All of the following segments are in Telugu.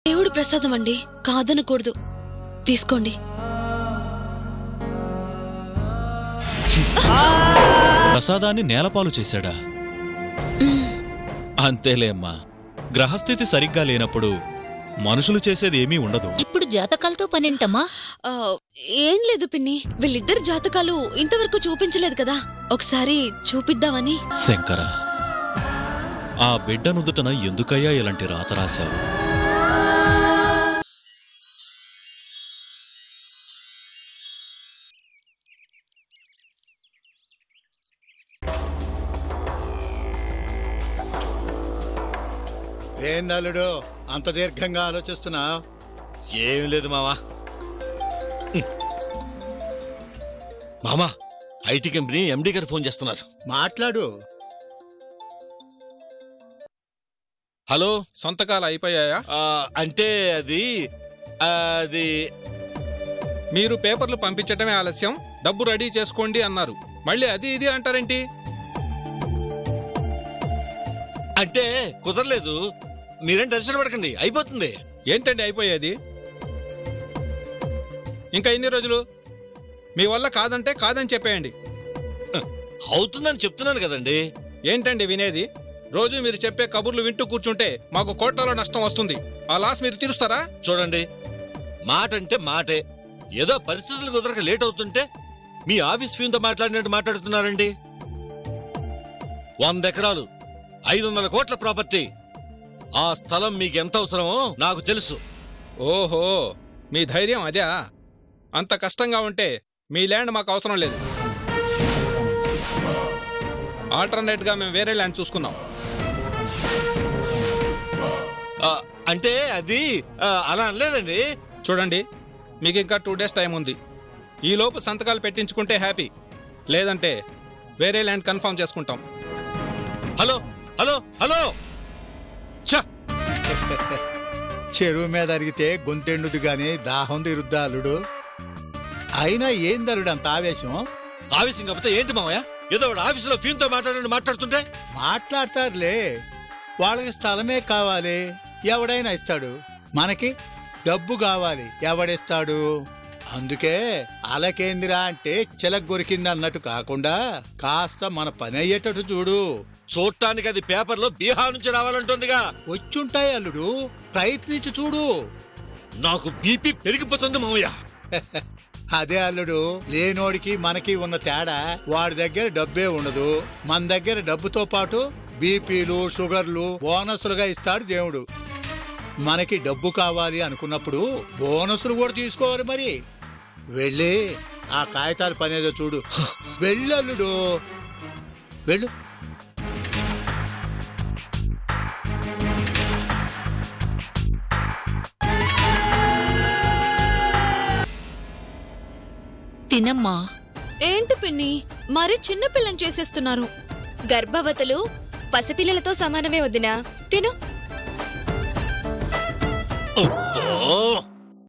దేవుడి ప్రసాదం అండి, కాదనకూడదు. తీసుకోండి. ప్రసాదాన్ని నేలపాలు చేశాడా? అంతేలే అమ్మా, గ్రహస్థితి సరిగ్గా లేనప్పుడు మనుషులు చేసేది ఏమీ ఉండదు. ఇప్పుడు జాతకాలతో పనేంటమ్మా? ఏం లేదు పిన్ని, వీళ్ళిద్దరు జాతకాలు ఇంతవరకు చూపించలేదు కదా, ఒకసారి చూపిద్దామని. శంకర, ఆ బిడ్డ నుదుటన ఎందుకయ్యా ఇలాంటి రాత రాశావు? ఏందల్లుడు అంత దీర్ఘంగా ఆలోచిస్తున్నా? ఏం లేదు మావా. మామా, ఐటీ కంపెనీ ఎండీ గారు ఫోన్ చేస్తున్నారు. మాట్లాడు. హలో, సంతకాలు అయిపోయాయా? అంటే అది అది మీరు పేపర్లు పంపించటమే ఆలస్యం, డబ్బు రెడీ చేసుకోండి అన్నారు. మళ్ళీ అది ఇది అంటారేంటి? అంటే కుదరలేదు. మీరేం టెన్షన్ పడకండి, అయిపోతుంది. ఏంటండి అయిపోయేది? ఇంకా ఎన్ని రోజులు? మీ వల్ల కాదంటే కాదని చెప్పేయండి. అవుతుందని చెప్తున్నాను కదండి. ఏంటండి వినేది? రోజు మీరు చెప్పే కబుర్లు వింటూ కూర్చుంటే మాకు కోట్లలో నష్టం వస్తుంది. ఆ లాస్ మీరు తీరుస్తారా? చూడండి, మాట అంటే మాటే. ఏదో పరిస్థితులు కుదరక లేట్ అవుతుంటే మీ ఆఫీస్ ఫీన్తో మాట్లాడినట్టు మాట్లాడుతున్నారండి. 100 ఎకరాలు 500 కోట్ల ప్రాపర్టీ. ఆ స్థలం మీకు ఎంత అవసరమో నాకు తెలుసు. ఓహో, మీ ధైర్యం అదే? అంత కష్టంగా ఉంటే మీ ల్యాండ్ మాకు అవసరం లేదు. ఆల్టర్నేట్ గా మేము వేరే ల్యాండ్ చూసుకున్నాం. అంటే అది అలా అనలేదండి. చూడండి, మీకు ఇంకా 2 days టైం ఉంది. ఈ లోపు సంతకాలు పెట్టించుకుంటే హ్యాపీ, లేదంటే వేరే ల్యాండ్ కన్ఫర్మ్ చేసుకుంటాం. హలో హలో హలో, చెరువు మీద అరిగితే గొంతెండుది గాని దాహం తీరుద్దా అల్లుడు? అయినా ఏందల్లుడు అంత ఆవేశం? ఆవేశం కాకపోతే ఏంటి మామయ్య? ఏదో ఆఫీసులో ఫీన్తో మాట్లాడుతుంటే. మాట్లాడతారులే, వాళ్ళకి స్థలమే కావాలి, ఎవడైనా ఇస్తాడు. మనకి డబ్బు కావాలి, ఎవడిస్తాడు? అందుకే అలకేందిరా అంటే చిలక గొరికింది అన్నట్టు కాకుండా కాస్త మన పని అయ్యేటట్టు చూడు. చూడటానికి అది పేపర్లో బీహార్ నుంచి రావాలంటుందిగా. వచ్చుంటాయి అల్లుడు, ప్రయత్నించి చూడు. నాకు బీపీ పెరిగిపోతుంది మామయ్య. అదే అల్లుడు, లేనోడికి మనకి ఉన్న తేడా, వాడి దగ్గర డబ్బే ఉండదు, మన దగ్గర డబ్బుతో పాటు బీపీలు షుగర్లు బోనస్లుగా ఇస్తాడు దేవుడు. మనకి డబ్బు కావాలి అనుకున్నప్పుడు బోనస్లు కూడా తీసుకోవాలి. మరి వెళ్ళి ఆ కాగితాల పనేదో చూడు. వెళ్ళు అల్లుడు, వెళ్ళు. తినమ్మా. ఏంటి పిన్ని, మరి చిన్న పిల్లని చేసేస్తున్నారు? గర్భవతులు పసిపిల్లలతో సమానమే వదినా, తిను.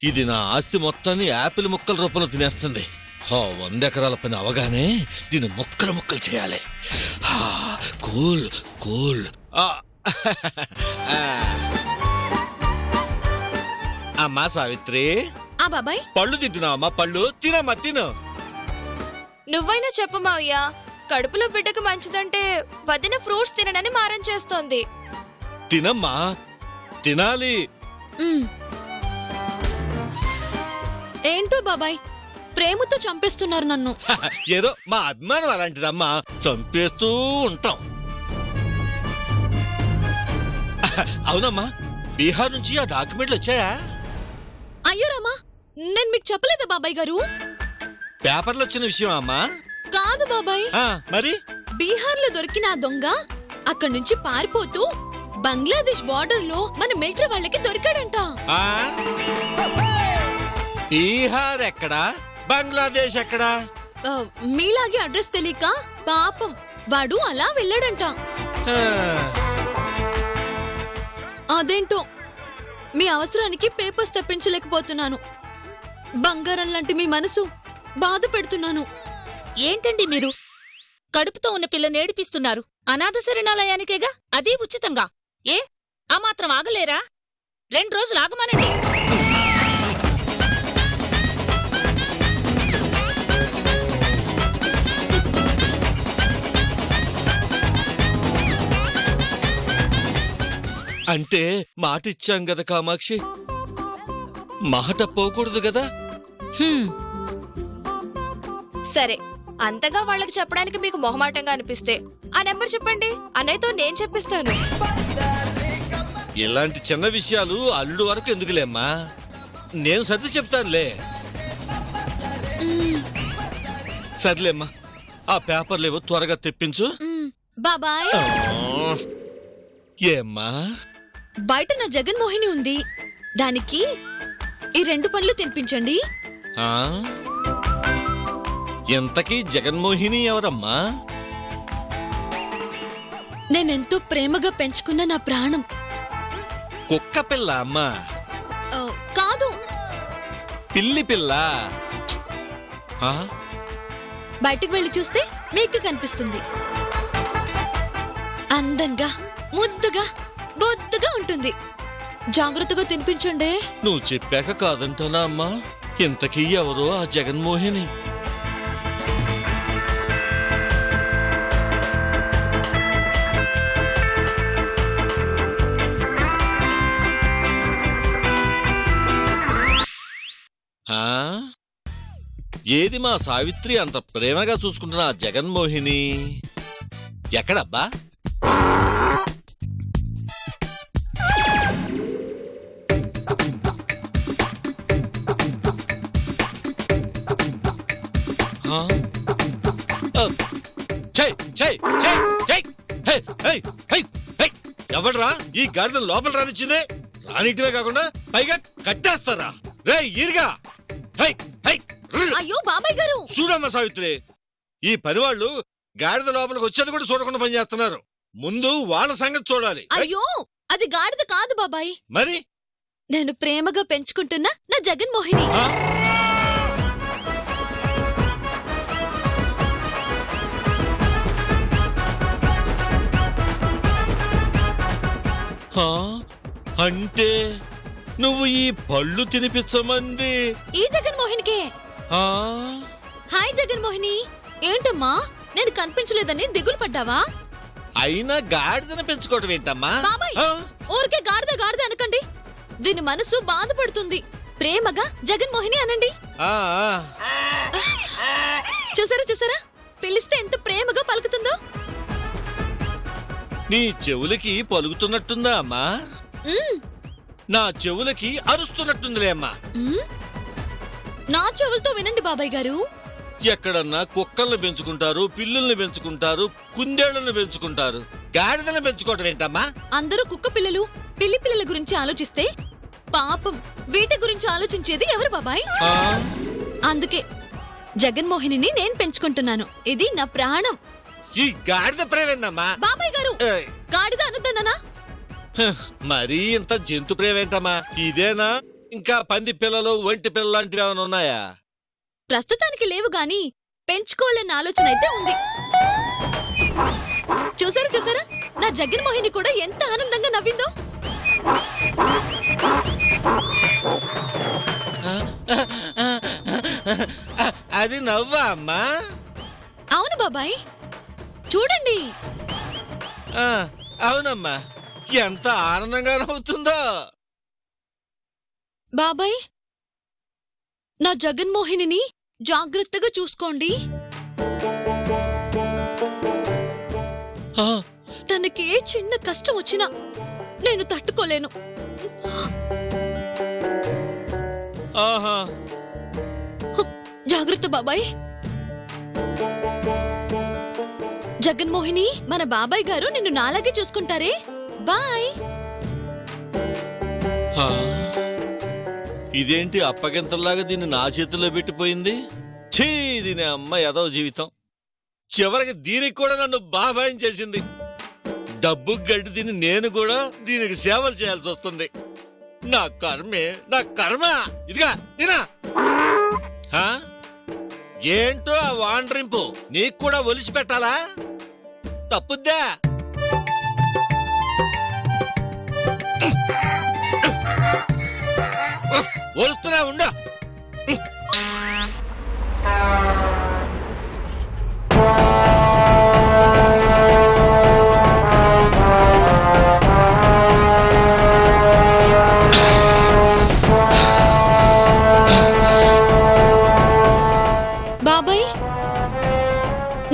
ఇది నా ఆస్తి మొత్తాన్ని యాపిల్ ముక్కల రూపంలో తినేస్తుంది. 100 ఎకరాల పని అవగానే దీన్ని ముక్కలు ముక్కలు చేయాలి. Cool cool. అమ్మా సావిత్రి, ఆ బాబాయ్, పళ్ళు తింటున్నావమ్మా? పళ్ళు తినమ్మా, తిను. నువ్వైనా చెప్పు మావయ్య, కడుపులో బిడ్డకు మంచిదంటే వదిన ఫ్రూట్స్ తిననని మారం చేస్తోంది. తినమ్మా, తినాలి. ఏంటో బాబాయ్, ప్రేమతో చంపేస్తున్నారు నన్ను. ఏదో మా అభిమానం అలాంటిదమ్మా, చంపేస్తూ ఉంటాం. అవునమ్మా, బీహార్ నుంచి ఆ డాక్యుమెంట్లు వచ్చాయా? అయ్యో రామా, నేను మీకు చెప్పలేదా బాబాయ్ గారు? పేపర్లో వచ్చిన విషయం అమ్మా? కాదు బాబాయ్, మరి బీహార్ లో దొరికిన ఆ దొంగ అక్కడి నుంచి పారిపోతూ బంగ్లాదేశ్ బార్డర్ లో మన మిలిటరీ వాళ్ళకి దొరికాడంట. బీహార్ ఎక్కడా, బంగ్లాదేశ్ ఎక్కడా? మీలాగే అడ్రస్ తెలియక పాపం వాడు అలా వెళ్ళాడంట. అదేంటో మీ అవసరానికి పేపర్స్ తెప్పించలేకపోతున్నాను. బంగారం లాంటి మీ మనసు బాధ పెడుతున్నాను. ఏంటండి మీరు? కడుపుతో ఉన్న పిల్లని ఏడిపిస్తున్నారు. అనాథ శరణాలయానికేగా, అదీ ఉచితంగా. ఆ మాత్రం ఆగలేరా? 2 రోజులు ఆగమానండి. అంటే మాట ఇచ్చాం కదా కామాక్షి, మాట పోకూడదు కదా. సరే, అంతగా వాళ్ళకి చెప్పడానికి మీకు మొహమాటంగా అనిపిస్తే ఆ నెంబర్ చెప్పండి, అన్నయ్యతో నేను చెప్పిస్తాను. ఇలాంటి చిన్న విషయాలు అల్లుడు వరకు ఎందుకులేమ్మా, నేను సర్ది చెప్తానులే. సర్లేమ్మా, ఆ పేపర్లేవో త్వరగా తెప్పించు. బాబాయ్, ఏమ్మా? బయట నా జగన్మోహిని ఉంది, దానికి ఈ 2 పండ్లు తినిపించండి. ఎంతకీ జగన్మోహిని ఎవరమ్మా? నేనెంతో ప్రేమగా పెంచుకున్న నా ప్రాణం. కుక్క పిల్ల అమ్మా? కాదు, పిల్లి పిల్ల. బయటకు వెళ్ళి చూస్తే మీకు కనిపిస్తుంది. అందంగా, ముద్దుగా, బొద్దుగా ఉంటుంది. జాగ్రత్తగా తినిపించండి. నువ్వు చెప్పాక కాదంటానా అమ్మా? ఇంతకీ ఎవరో ఆ జగన్మోహిని? ఏది మా సావిత్రి అంత ప్రేమగా చూసుకుంటున్న ఆ జగన్మోహిని ఎక్కడబ్బా? ఎవడ్రా ఈ గాడిదను లోపల రానిచ్చిందే? రానిటివే కాకుండా పైగా కట్టేస్తారా? రే ఈరుగా! అయ్యో బాబాయ్ గారు, చూడమ్మా సావిత్రి, ఈ పనివాళ్ళు గాడిద లోపలికి వచ్చేది కూడా చూడకుండా పనిచేస్తున్నారు. ముందు వాళ్ళ సంగతి చూడాలి. అయ్యో అది గాడిద కాదు బాబాయ్, మరి నేను ప్రేమగా పెంచుకుంటున్న నా జగన్మోహిని. అంటే నువ్వు ఈ పళ్ళు తినిపించమంది ఈ జగన్మోహినికే. హాయ్ జగన్మోహిని, ఏంటమ్మా నేను కనిపించలేదని దిగులు పడ్డావా? అయినా గాడిదను పెంచుకోవటం ఏంటమ్మా? బాబాయ్, ఊరికే గాడిద గాడిద అనకండి, దీని మనసు బాధపడుతుంది. ప్రేమగా జగన్మోహిని అనండి. చూసారా చూసారా, పిలిస్తే ఎంత ప్రేమగా పలుకుతుందో. నీ చెవులకి పలుకుతున్నట్టుందా అమ్మా? నా చెవులకి అరుస్తున్నట్టుందిలే అమ్మా. నా చెవులతో వినండి బాబాయ్ గారు. ఎక్కడన్నా కుక్కల్ని పెంచుకుంటారు, పిల్లుల్ని పెంచుకుంటారు, కుందేళ్లను పెంచుకుంటారు, గాడిదలను పెంచుకోవటం ఏంటమ్మా? అందరూ కుక్క పిల్లలు, పిల్లి పిల్లల గురించి ఆలోచిస్తే పాపం వీటి గురించి ఆలోచించేది ఎవరు బాబాయ్? అందుకే జగన్మోహిని నేను పెంచుకుంటున్నాను. ఇది నా ప్రాణం. ఈ గాడిద ప్రేమేందమ్మా? బాబాయ్ గారు, గాడిద అనుద్దన్నానా? మరీ ఇంత జంతు ప్రేమేంటమ్మా? ఇదేనా? ఇంకా పంది పిల్లలు, ఒంటి పిల్లలు లాంటివి ఏమైనా ఉన్నాయా? ప్రస్తుతానికి లేవు గాని పెంచుకోవాలన్న ఆలోచన అయితే ఉంది. చూసారా చూసారా, నా జగన్మోహిని కూడా ఎంత ఆనందంగా నవ్విందో. అది నవ్వా అమ్మా? అవును బాబాయ్, చూడండి. అవునమ్మా, ఎంత ఆనందంగా నవ్వుతుందో. బాబాయ్, నా జగన్మోహిని జాగ్రత్తగా చూసుకోండి. తనకి ఏ చిన్న కష్టం వచ్చినా నేను తట్టుకోలేను. జాగ్రత్త బాబాయ్. జగన్మోహిని, మన బాబాయ్ గారు నిన్ను నాలాగే చూసుకుంటారే. బాయ్. ఇదేంటి అప్పగింతల్లాగా దీన్ని నా చేతుల్లో పెట్టిపోయింది? ఛీ, దీని అమ్మ ఎదవ జీవితం. చివరికి దీనికి కూడా నన్ను బాబాయం చేసింది. డబ్బు గడ్డి తిని నేను కూడా దీనికి సేవలు చేయాల్సి వస్తుంది. నా కర్మే, నా కర్మ. ఇదిగా తినా. ఏంటో ఆ వాండ్రింపు నీకు కూడా ఒలిసి పెట్టాలా? తప్పుద్దా? వస్తున్నా ఉండా. బాబాయ్,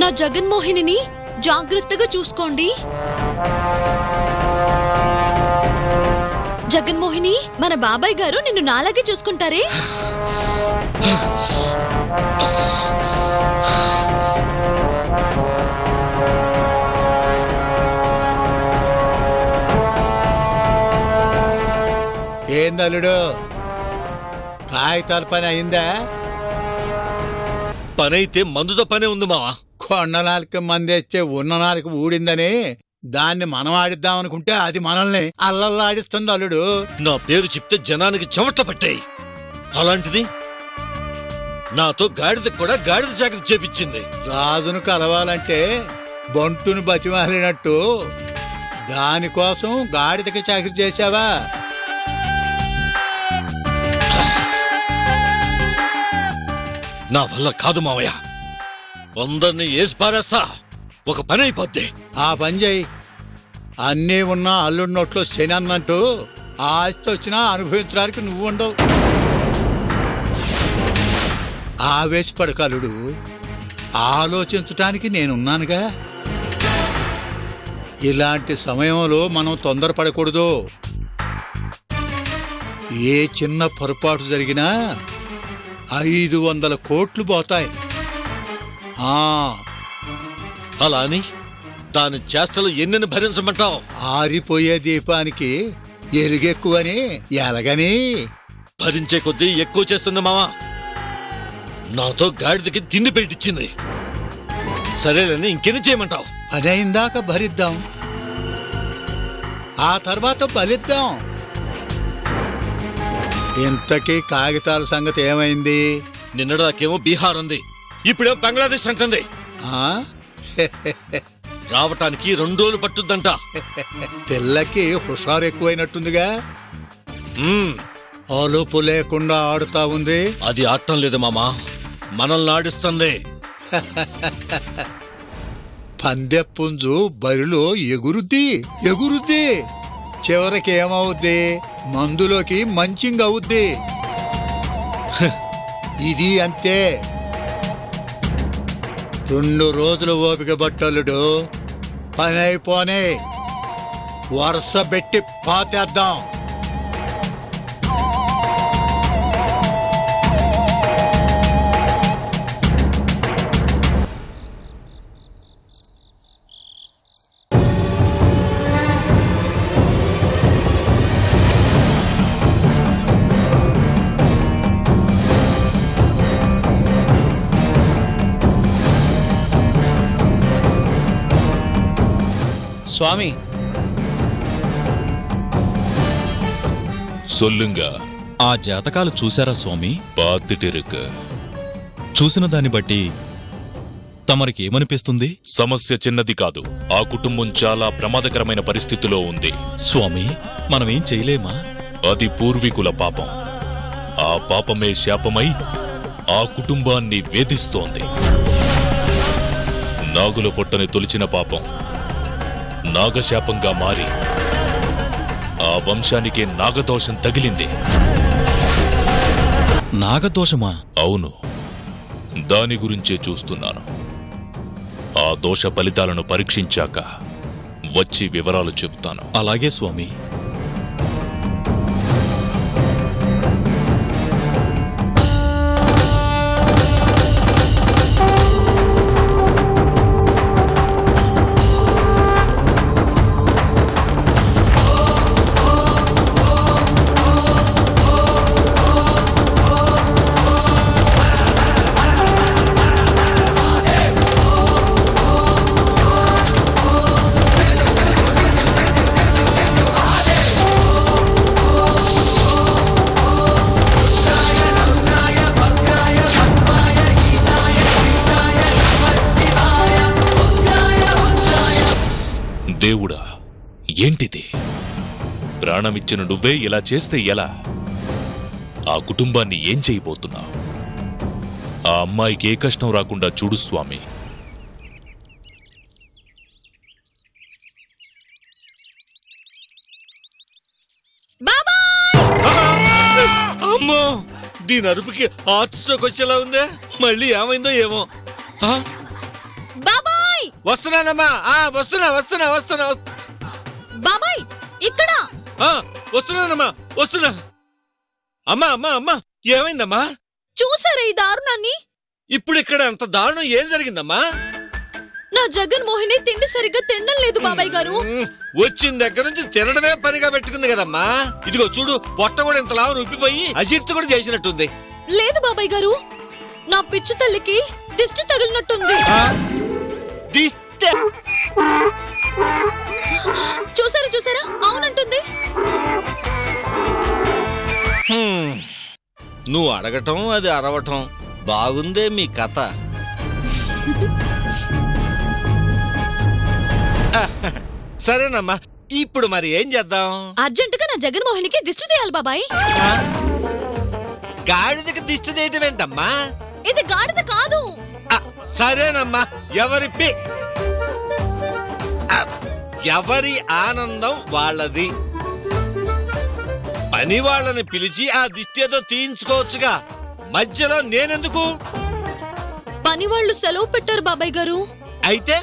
నా జగన్మోహిని జాగ్రత్తగా చూసుకోండి. జగన్మోహిని, మన బాబాయ్ గారు నిన్ను నాలాగే చూసుకుంటారే. ఏందల్లుడు, కాగితాల పని అయిందా? పనైతే మందుతో పనే ఉంది మావా. కొండ నాలుక మందేస్తే ఉన్న నాలుక ఊడిందని దాన్ని మనం ఆడిద్దామనుకుంటే అది మనల్ని అల్లల్లాడిస్తుంది అల్లుడు. నా పేరు చెప్తే జనానికి చెమట పట్టాయి. అలాంటిది నాతో గాడిద కూడా గాడిద జాగ్రత్త చేపించింది. రాజును కలవాలంటే బంటును బతిమాలినట్టు దానికోసం గాడిదకి చాకరీ చేశావా? నా వల్ల కాదు మావయ్య. అందరినీ ఏసి పారేస్తా, ఒక పని అయిపోద్ది. ఆ పని చేయి. అన్నీ ఉన్నా అల్లుడి నోట్లో శని అన్నట్టు ఆస్తి వచ్చినా అనుభవించడానికి నువ్వు ఉండవు. ఆవేశపడకలుడు, ఆలోచించటానికి నేనున్నానుగా. ఇలాంటి సమయంలో మనం తొందరపడకూడదు. ఏ చిన్న పొరపాటు జరిగినా 500 కోట్లు పోతాయి. అలా అని దాని చేష్టలు ఎన్నెన్ని భరించమంటావు? ఆరిపోయే దీపానికి ఎలుగెక్కువని ఎలాగని భరించే కొద్దీ ఎక్కువ చేస్తుంది మావా. నాతో గాడిదకి తిండి పెట్టించింది. సరేనని ఇంకెన్ని చేయమంటావు? పని అయిందాక భరిద్దాం, ఆ తర్వాత బలిద్దాం. ఇంతకీ కాగితాల సంగతి ఏమైంది? నిన్నడాకేమో బీహార్ ఉంది, ఇప్పుడేమో బంగ్లాదేశ్ అంటుంది. రావటానికి 2 రోజులు పట్టుద్దంట. పిల్లకి హుషారు ఎక్కువైనట్టుందిగా. అలుపు లేకుండా ఆడుతా ఉంది. అది ఆడటం లేదు మామా, మనల్ని ఆడిస్తుంది. పందెపుంజు బరిలో ఎగురుద్ది ఎగురుద్ది, చివరికి ఏమవుద్ది? మందులోకి మంచింగ్ అవుద్ది. ఇది అంతే. 2 రోజులు ఓపిక బట్టలుడు, పని అయిపోనే వరుస పెట్టి పాతేద్దాం. சுவாமி, சொல்லுங்க. ఆ జాతకాలు చూశారా స్వామి? பார்த்துட்டு இருக்கு. చూసిన దాన్ని బట్టి తమరికి ఏమనిపిస్తుంది? సమస్య చిన్నది కాదు. ఆ కుటుంబం చాలా ప్రమాదకరమైన పరిస్థితిలో ఉంది. స్వామి, మనమేం చేయలేమా? అది పూర్వీకుల పాపం. ఆ పాపమే శాపమై ఆ కుటుంబాన్ని వేధిస్తోంది. నాగుల పొట్టని తొలిచిన పాపం నాగశాపంగా మారి ఆ వంశానికే నాగదోషం తగిలింది. నాగదోషమా? అవును, దాని గురించే చూస్తున్నాను. ఆ దోష ఫలితాలను పరీక్షించాక వచ్చి వివరాలు చెప్తాను. అలాగే స్వామి. దేవుడా, ఏంటిది? ప్రాణమిచ్చిన నువ్వే ఇలా చేస్తే ఎలా? ఆ కుటుంబాన్ని ఏం చేయబోతున్నా? ఆ అమ్మాయికి ఏ కష్టం రాకుండా చూడు స్వామి. అమ్మో, దీని అరుపుకి హార్ట్ స్ట్రోక్ వచ్చేలా ఉందే. మళ్ళీ ఏమైందో ఏమో. బాబాయ్ వస్తున్నానమ్మా. వస్తున్నా వస్తున్నా వస్తున్నా బాబాయ్ ఇక్కడ వస్తున్నానమ్మా, వస్తున్నా. అమ్మా అమ్మా అమ్మా, ఏమైందమ్మా? చూసారా ఈ దారుణాన్ని? ఇప్పుడు ఇక్కడ అంత దారుణం ఏం జరిగిందమ్మా? నా జగన్మోహిని తిండి సరిగ్గా తినడం లేదు బాబాయ్ గారు. వచ్చిన దగ్గర నుంచి తినడమే పనిగా పెట్టుకుంది కదమ్మా. ఇదిగో చూడు, పొట్ట కూడా ఇంత లావు ఉబ్బిపోయి అజీర్తి కూడా చేసినట్టుంది. లేదు బాబాయ్ గారు, నా పిచ్చి తల్లికి దిష్టి తగిలినట్టుంది. చూసారా చూసారా, అవునంటుంది. నువ్వు అడగటం అది అరవటం బాగుందే మీ కథ. సరేనమ్మా, ఇప్పుడు మరి ఏం చేద్దాం? అర్జెంటుగా నా జగన్మోహినికి దిష్టి తీయాలి బాబాయ్. గాడిదకి దిష్టి తీయటం ఏంటమ్మా? ఇది గాడిద కాదు. సరేనమ్మా, ఎవరి ఆనందం వాళ్ళది. పని వాళ్ళని పిలిచి ఆ దిష్టి ఏదో తీయించుకోవచ్చుగా, మధ్యలో నేనెందుకు? పని వాళ్ళు సెలవు పెట్టారు బాబాయ్ గారు. అయితే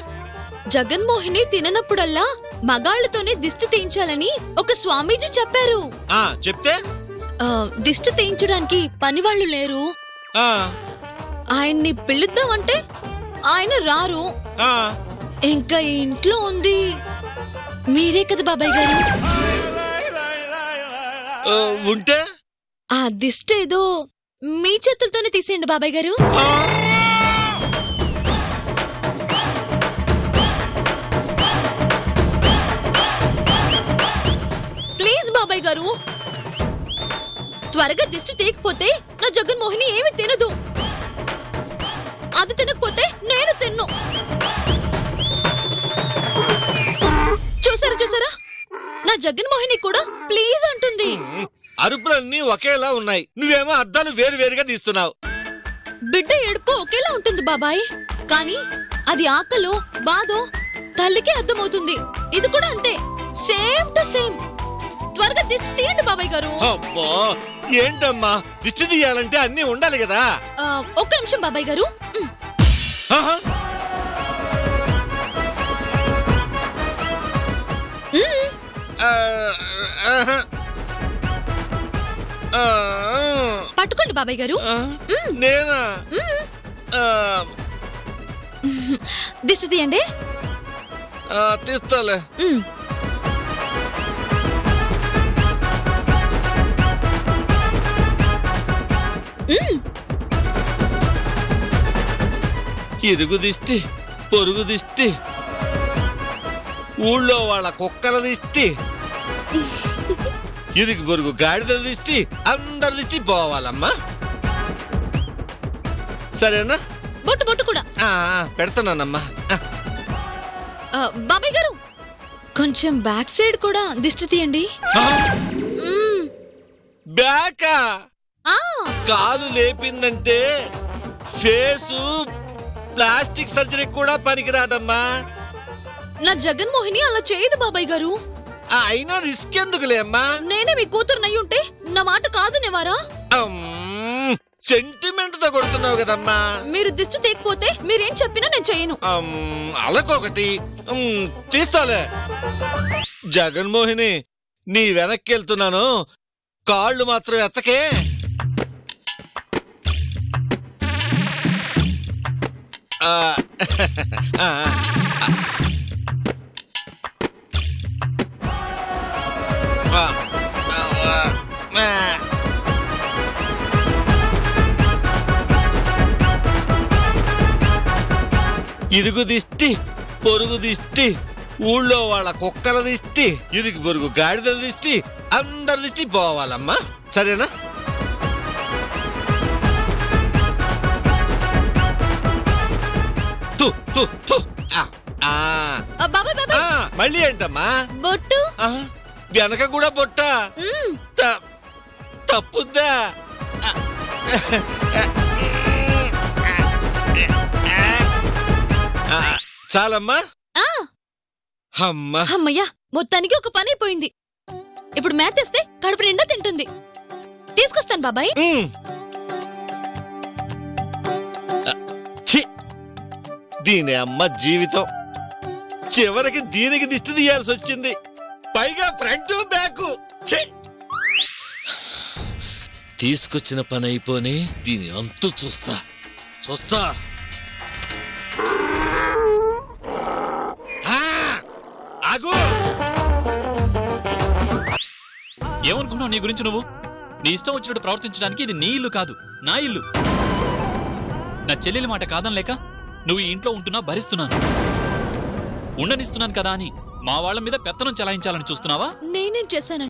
జగన్మోహిని తిననప్పుడల్లా మగాళ్లతోనే దిష్టి తీయించాలని ఒక స్వామీజీ చెప్పారు. చెప్తే దిష్టి తీయించడానికి పని వాళ్ళు లేరు. ఆయన్ని పిలుద్దామంటే ఆయన రారు. ఇంకా ఇంట్లో ఉంది మీరే కదా బాబాయ్ గారు. ఉంటే ఆ దిష్టి ఏదో మీ చేతులతోనే తీసేయండి బాబాయ్ గారు. ప్లీజ్ బాబాయ్ గారు, త్వరగా దిష్టి తీయకపోతే నా జగన్మోహిని ఏమి తినదు. అది తినకపోతే నేను తిన్ను. చూసారా చూసారా, నా జగన్మోహిని కూడా ప్లీజ్ అంటుంది. అరుపులన్నీ ఒకేలా ఉన్నాయి, నువ్వేమో అద్దాలు వేరు వేరుగా తీస్తున్నావు. బిడ్డ ఏడుపు ఒకేలా ఉంటుంది బాబాయ్, కానీ అది ఆకలో బాధో తల్లికి అర్థమవుతుంది. ఇది కూడా అంతే, సేమ్ టు సేమ్. త్వరగా దిష్టి తీయండి బాబాయ్ గారు. అబ్బా, ఏంటమ్మా దిష్టి తీయాలంటే అన్ని ఉండాలి కదా. ఒక్క నిమిషం బాబాయ్ గారు. పట్టుకోండి బాబాయ్ గారు. నేనా? దిష్టి తీయండి. తీస్తాలే. ఇరుగు దిష్టి, పొరుగు దిష్టి, ఊళ్ళో వాళ్ళ కుక్కల దిష్టి, ఇరుగు పొరుగు గాడిదల దిష్టి, అందరి దిష్టి పోవాలమ్మా. సరేనా? బొట్టు బొట్టు కూడా పెడతానమ్మా. బాబాయ్ గారు, కొంచెం బ్యాక్ సైడ్ కూడా దిష్టి తీయండి. బ్యాకా? కాలు లేపిందంటే ఫేసు ప్లాస్టిక్ సర్జరీ కూడా పనికిరాదమ్మా. నా జగన్మోహిని అలా చేయదు బాబాయ్ గారు. అయినా రిస్క్ ఎందుకులే అమ్మా. నేనే మీ కూతురునయ్యి ఉంటే నా మాట కాదనేవారా? సెంటిమెంట్ తో కొడుతున్నావు కదమ్మా. మీరు దిష్టి తీయకపోతే మీరేం చెప్పినా నేను చేయను. అలకొకటి తీస్తాలే. జగన్మోహిని, నీ వెనక్కి వెళ్తున్నాను, కాళ్ళు మాత్రం ఎత్తకే. ఇరుగు దిష్టి, పొరుగు దిష్టి, ఊళ్ళో వాళ్ళ కుక్కల దిష్టి, ఇరుగు పొరుగు గాడిదల దిష్టి, అందరి దిష్టి పోవాలమ్మా. సరేనా? మళ్ళీ ఏంటమ్మా? బొట్టు వెనక కూడా బొట్ట? తప్పుద్దా? చాలమ్మా. ఆ అమ్మా అమ్మయ్యా, మొత్తానికి ఒక పని అయిపోయింది. ఇప్పుడు మేతేస్తే కడుపు నిండా తింటుంది. తీసుకొస్తాను బాబాయ్. ఛీ, దీని అమ్మ జీవితం చివరికి దీనికి దిష్టి తీయాల్సి వచ్చింది, పైగా ఫ్రంట్ బ్యాక్. తీసుకొచ్చిన పని అయిపోని దీని అంతు చూస్తా చూస్తా. ఆగు. ఏమనుకున్నావు నీ గురించి నువ్వు? నీ ఇష్టం వచ్చినట్టు ప్రవర్తించడానికి ఇది నీ ఇల్లు కాదు, నా ఇల్లు. నా చెల్లెలి మాట కాదనలేక నువ్వు ఈ ఇంట్లో ఉంటున్నా భరిస్తున్నాను. ఉండనిస్తున్నాను కదా అని మా వాళ్ళ మీద పెత్తనం చెలాయించాలని చూస్తున్నావా? నేనేం చేశాను?